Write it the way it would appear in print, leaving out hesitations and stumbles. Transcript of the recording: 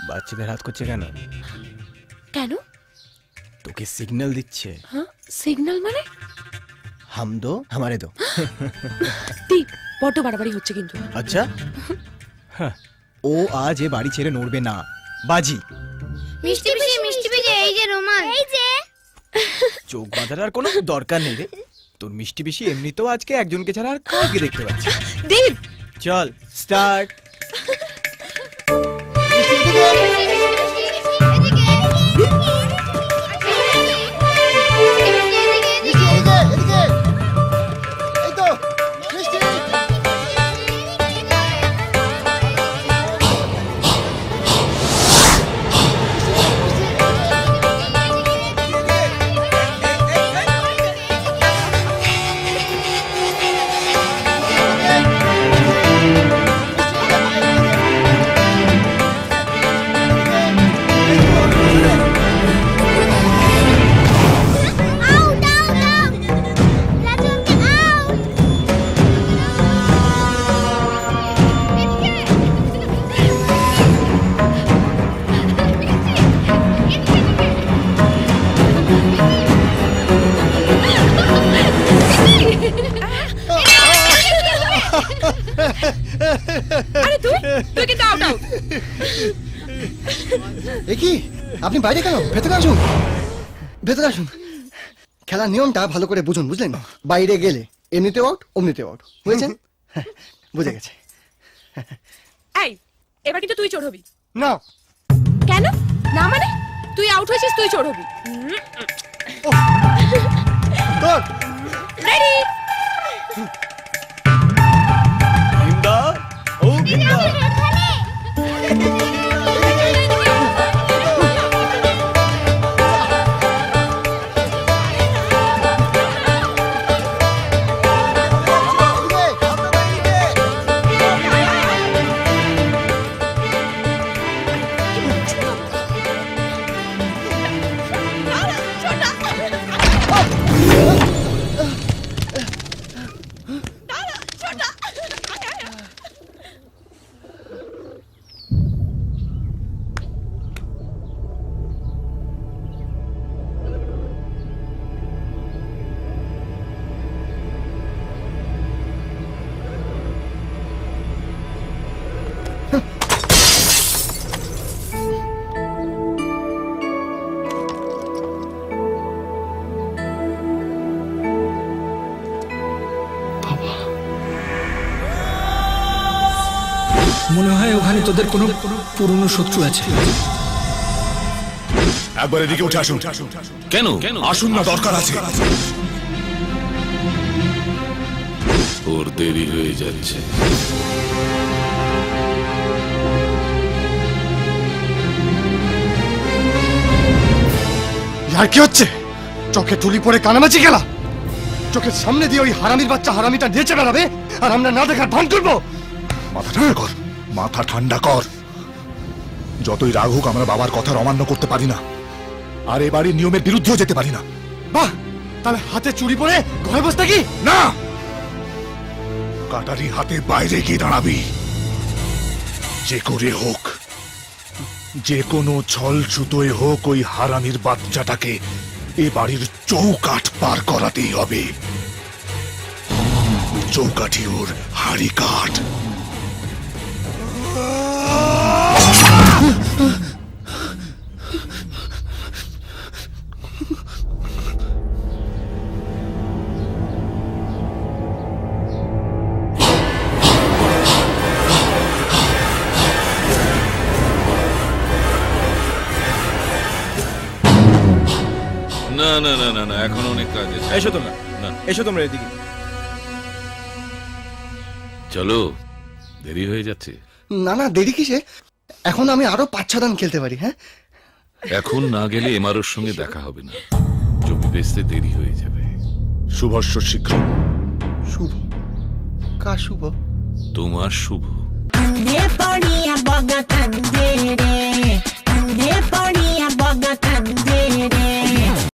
বাচ্চাদের হাত করছে কেন? কেন? তোকে সিগন্যাল দিচ্ছে। হ্যাঁ, সিগন্যাল মানে? হাম দো হামারে দো। ঠিক, বড্ড বাড়াবাড়ি হচ্ছে কিন্তু। আচ্ছা, হ্যাঁ, ও আজ এ বাড়ি ছেড়ে নড়বে না, বাজি। মিষ্টি পিসি এই যে রোমান, এই যে। চোখ বাঁধার আর কোনো দরকার নেই রে। তোর মিষ্টি পিসি এমনিতেও আজকে একজনকে ছাড়া আর কাউকে দেখতে পাচ্ছি। দেব, চল স্টার্ট। আরে তুই কিন্তু আউট আউট। কি আপনি বাইরে কেন? ভেতরে আসুন, ভেতরে আসুন। খেলার নিয়মটা ভালো করে বুঝুন, বুঝলেন? বাইরে গেলে এমনিতে আউট, অমনিতে আউট, বুঝেছেন? বুঝে গেছে। এই, এবার কিন্তু তুই চোর হবি। না। কেন না? মানে তুই আউট হয়েছিস, তুই চোর হবি। তোর রেডি? ভীমদা, ও ভীমদা। মনে হয় ওখানে তোদের কোনো পুরনো শত্রু আছে। একবার এদিকে উঠে আসুন। কেন আসুন না, দরকার আছে। ওর দেরি হয়ে যাচ্ছে। আর কি হচ্ছে? চোখে তুলি পরে কানামাচি খেলা? চোখের সামনে দিয়ে ওই হারামির বাচ্চা হারামিটা নেচে বেড়াবে আর আমরা না দেখার ভান করবো? মাথা ঠান্ডা কর, মাথা ঠান্ডা কর। যতই রাগ হোক, আমরা বাবার কথা অমান্য করতে পারি না, আর এ বাড়ির নিয়মের বিরুদ্ধেও যেতে পারি না। বাহ, তাহলে হাতে চুরি পরে ঘরে বসে থাকি? না, কাটারি হাতে বাইরে গিয়ে দাঁড়াবি। যে করে হোক, যে কোনো ছল ছুতোয় হোক, ওই হারামির বাচ্চাটাকে এ বাড়ির চৌকাঠ পার করাতেই হবে। চৌকাঠি ওর হাড়ি কাঠ। না না না না না, এখন অনেক কাজ আছে। এসো তোমরা, না, এসো তোমরা এদিকে। চলো, দেরি হয়ে যাচ্ছে। না না, দেরি কিসে? এখন আমি আরো 5-6 রান খেলতে পারি। হ্যাঁ, এখন না গেলে এমআরওর সঙ্গে দেখা হবে না, জমি বেচতে দেরি হয়ে যাবে। শুভস্য শীঘ্র। শুভ? কার শুভ? তোমার শুভ। পড়িয়া বগা কান্দে রে, পড়িয়া